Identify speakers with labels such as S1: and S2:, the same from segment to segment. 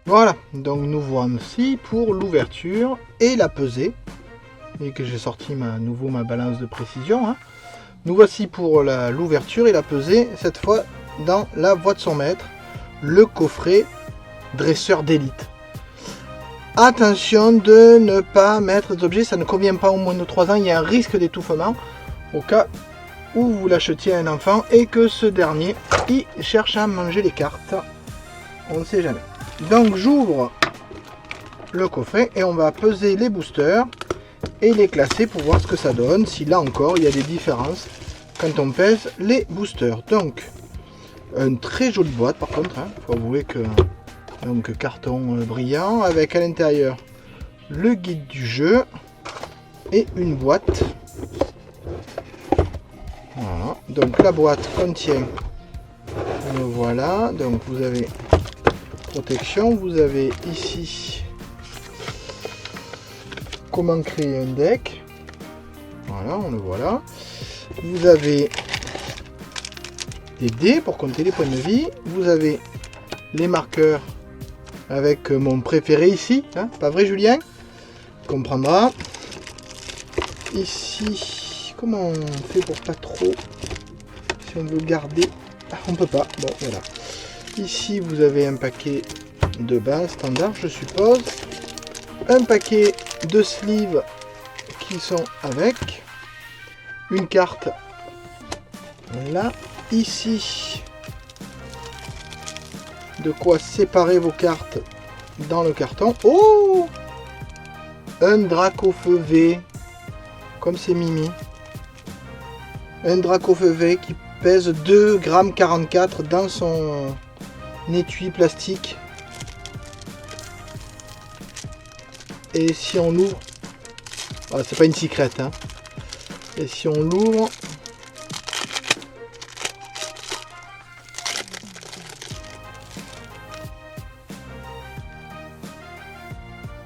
S1: Voilà, donc nous voici pour l'ouverture et la pesée. Et que j'ai sorti nouveau ma balance de précision. Hein. Nous voici pour l'ouverture et la pesée, cette fois dans la voie de son maître, le coffret dresseur d'élite. Attention de ne pas mettre des objets, ça ne convient pas au moins de 3 ans, il y a un risque d'étouffement au cas où vous l'achetiez à un enfant et que ce dernier il cherche à manger les cartes. On ne sait jamais. Donc j'ouvre le coffret et on va peser les boosters et les classer pour voir ce que ça donne, si là encore il y a des différences quand on pèse les boosters. Donc une très jolie boîte par contre, hein. Faut avouer que donc carton brillant avec à l'intérieur le guide du jeu et une boîte. Voilà, donc la boîte contient, voilà, donc vous avez protection, vous avez ici comment créer un deck, voilà, on le voit là, vous avez des dés pour compter les points de vie, vous avez les marqueurs avec mon préféré ici, hein, pas vrai Julien? Comprendra. Ici, comment on fait pour pas trop, si on veut garder, ah, on peut pas, bon voilà. Ici vous avez un paquet de base standard je suppose, un paquet de sleeves qui sont avec, une carte là, ici de quoi séparer vos cartes dans le carton. Oh, un Dracofeu V, comme c'est Mimi, un Dracofeu V qui pèse 2,44 g dans son étui plastique. Et si on l'ouvre, ah, c'est pas une secrète, hein. Et si on l'ouvre,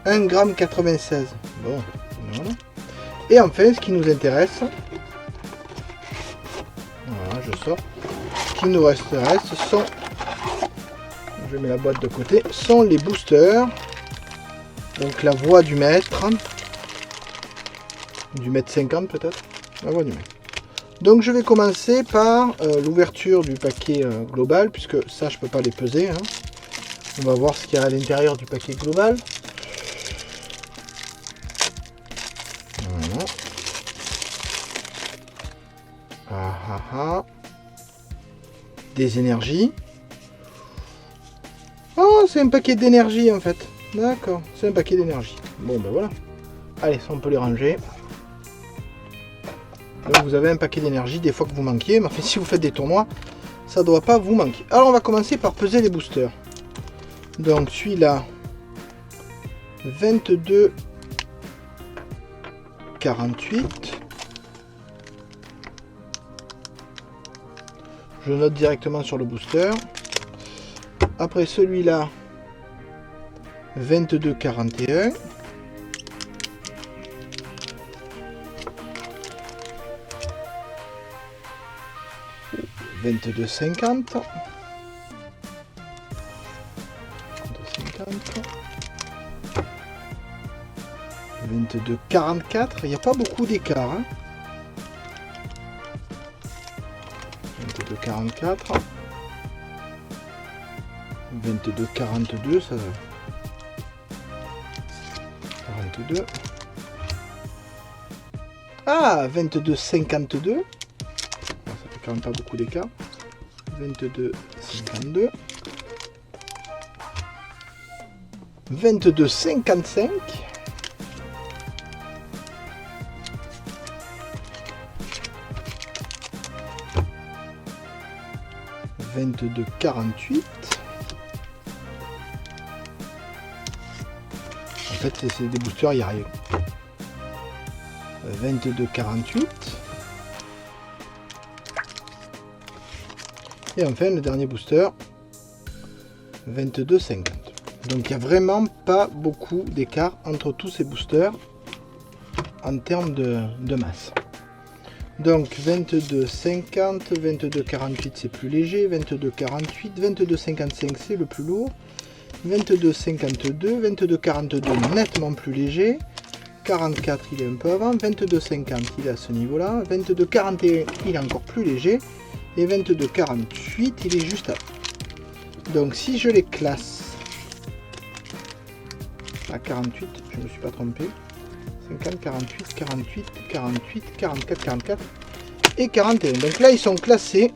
S1: un gramme 96. Bon, voilà. Et enfin, ce qui nous intéresse, voilà, je sors. Ce qui nous reste sont, je mets la boîte de côté, sont les boosters. Donc la voix du maître, du maître 50 peut-être, la voix du maître. Donc je vais commencer par l'ouverture du paquet global, puisque ça je peux pas les peser. Hein. On va voir ce qu'il y a à l'intérieur du paquet global. Voilà. Ah, ah, ah. Des énergies. Oh, c'est un paquet d'énergie en fait. D'accord, c'est un paquet d'énergie. Bon ben voilà. Allez, ça on peut les ranger. Donc vous avez un paquet d'énergie des fois que vous manquiez, mais enfin si vous faites des tournois, ça doit pas vous manquer. Alors on va commencer par peser les boosters. Donc celui-là, 22,48. Je note directement sur le booster. Après celui-là, 22,41. « 22,50. 22,44. Il n'y a pas beaucoup d'écart. Hein. 22,44. 22,42. Ça... 42. Ah, 22,52. Ça fait quand même pas beaucoup d'écart. 22,52. 22,55. 22,48. En fait, c'est des boosters, il n'y a rien. 22,48. Et enfin, le dernier booster, 22,50. Donc, il n'y a vraiment pas beaucoup d'écart entre tous ces boosters en termes de masse. Donc 22,50, 22,48 c'est plus léger, 22,48, 22,55 c'est le plus lourd. 22,52, 22,42 nettement plus léger, 44 il est un peu avant, 22,50 il est à ce niveau là, 22,41 il est encore plus léger, et 22,48 il est juste avant. Donc si je les classe à 48, je ne me suis pas trompé, 50, 48, 48, 48, 44, 44 et 41. Donc là ils sont classés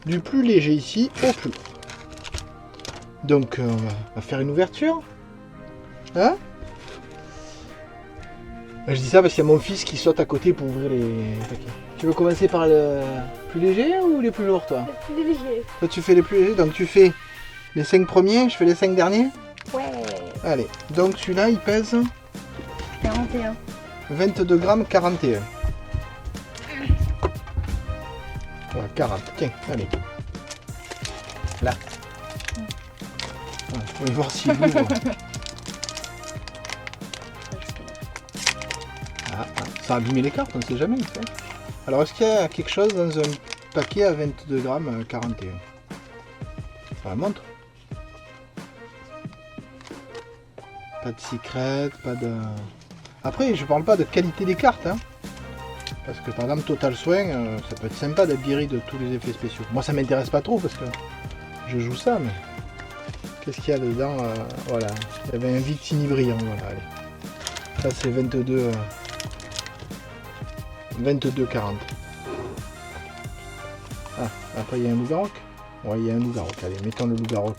S1: du plus léger ici au plus lourd. Donc on va faire une ouverture. Hein? Je dis ça parce qu'il y a mon fils qui saute à côté pour ouvrir les paquets. Tu veux commencer par le plus léger ou les plus lourds toi?
S2: Le plus léger.
S1: Toi tu fais les plus légers, donc tu fais les 5 premiers, je fais les 5 derniers?
S2: Ouais.
S1: Allez, donc celui-là il pèse
S2: 41.
S1: 22 grammes 41. Ouais, 40, tiens, allez. Là. Ouais, on va voir s'il ouvre. Ça a abîmé les cartes, on ne sait jamais. Ça. Alors, est-ce qu'il y a quelque chose dans un paquet à 22 grammes 41? Ça montre. Pas de secret, pas de... Après, je parle pas de qualité des cartes. Hein. Parce que par exemple, Total Soin, ça peut être sympa d'être guéri de tous les effets spéciaux. Moi, ça m'intéresse pas trop parce que je joue ça, mais... Qu'est-ce qu'il y a dedans? Voilà. Il y avait un Victini brillant, voilà, allez. Ça, c'est 22... 22,40. Ah, après il y a un loup-garou. Ouais, il y a un loup-garou. Allez, mettons le loup-garou.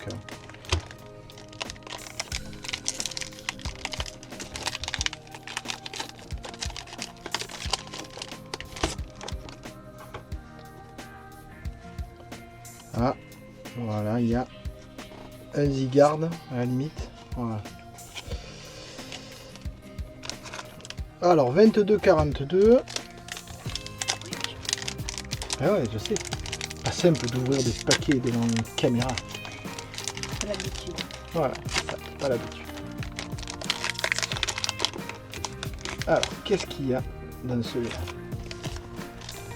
S1: Ah, voilà, il y a un Zygarde à la limite. Voilà. Alors, 22,42. Ah ouais, je sais. Pas simple d'ouvrir des paquets devant une caméra.
S2: C'est l'habitude.
S1: Voilà, c'est ça, pas l'habitude. Alors, qu'est-ce qu'il y a dans celui-là?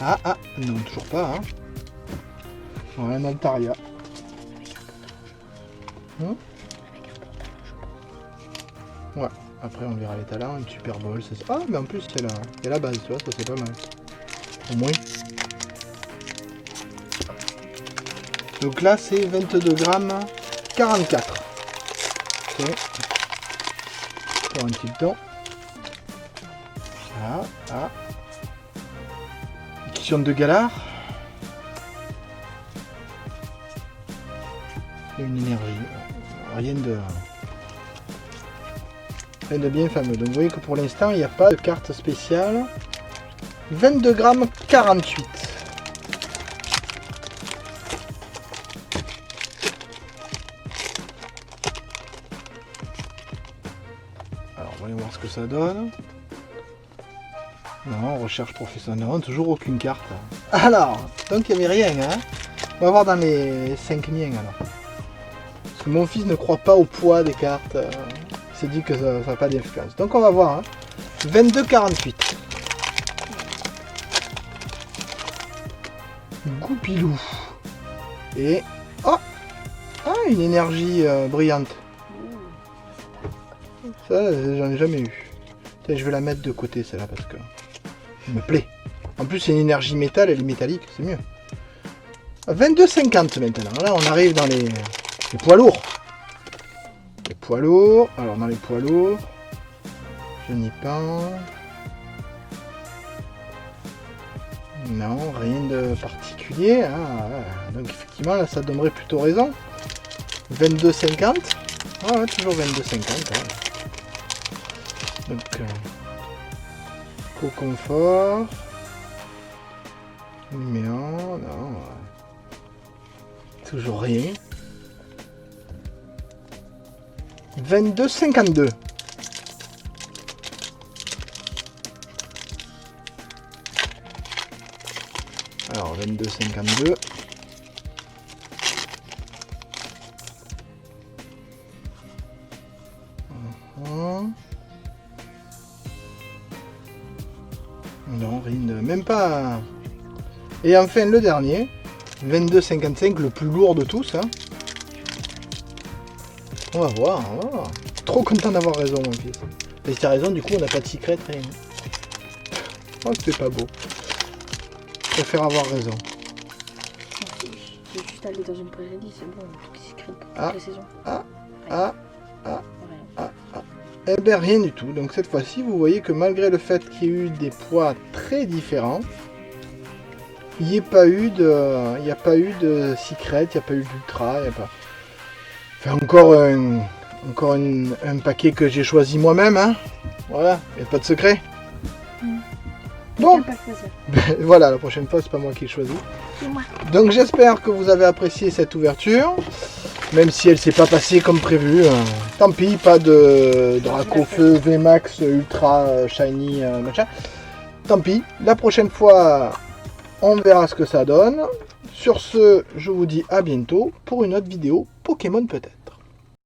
S1: Ah, non, toujours pas, hein. Voilà, un Altaria. Ouais, après on verra les talents, une Super Bowl, c'est ça. Ah, mais en plus, il y a la base, tu vois, ça c'est pas mal. Au moins. Donc là, c'est 22 grammes 44. Ok. Pour un petit temps. Ah. Question de Galar. Et une énergie. Rien de bien fameux. Donc vous voyez que pour l'instant, il n'y a pas de carte spéciale. 22 grammes 48. Alors, voyons voir ce que ça donne. Non, recherche professionnelle. Non, toujours aucune carte. Alors, donc il n'y avait rien, hein. On va voir dans les 5 miens, alors. Parce que mon fils ne croit pas au poids des cartes. Il s'est dit que ça n'a pas d'influence. Donc on va voir, hein. 22,48. Goupilou. Et... Oh, ah, une énergie brillante. Ça, j'en ai jamais eu. Tiens, je vais la mettre de côté, celle-là, parce que... elle me plaît. En plus, c'est une énergie métal, elle est métallique, c'est mieux. 22,50 maintenant. Là, on arrive dans les poids lourds. Les poids lourds. Alors, dans les poids lourds, je n'y pense. Non, rien de particulier. Ah, donc, effectivement, là, ça donnerait plutôt raison. 22,50. Ah, ouais, toujours 22,50. Hein. Donc, co-confort. Numéro, non. Toujours rien. 22,52. Alors 22,52. Non, rien de... même pas. Et enfin le dernier. 22,55, le plus lourd de tous. Hein. On va voir, on va voir. Trop content d'avoir raison, mon fils. Et si t'as raison, du coup, on n'a pas de secret, rien. Oh, c'était pas beau. Je préfère avoir raison.
S2: Je vais juste aller dans une prairie, c'est bon, tout qui s'écrit pour
S1: Ah.
S2: toutes les saisons.
S1: Ah,
S2: Rien.
S1: eh ben rien du tout. Donc cette fois-ci, vous voyez que malgré le fait qu'il y ait eu des poids très différents, il n'y a pas eu de secret, il n'y a pas eu d'ultra, il n'y a pas... Enfin, encore un paquet que j'ai choisi moi-même, hein. Voilà, il n'y a pas de secret. Bon,
S2: Quelqu'un peut choisir.
S1: voilà, la prochaine fois, c'est pas moi qui choisis.
S2: C'est moi.
S1: Donc j'espère que vous avez apprécié cette ouverture, même si elle s'est pas passée comme prévu. Tant pis, pas de Dracofeu VMAX Ultra Shiny machin. Tant pis, la prochaine fois, on verra ce que ça donne. Sur ce, je vous dis à bientôt pour une autre vidéo Pokémon peut-être.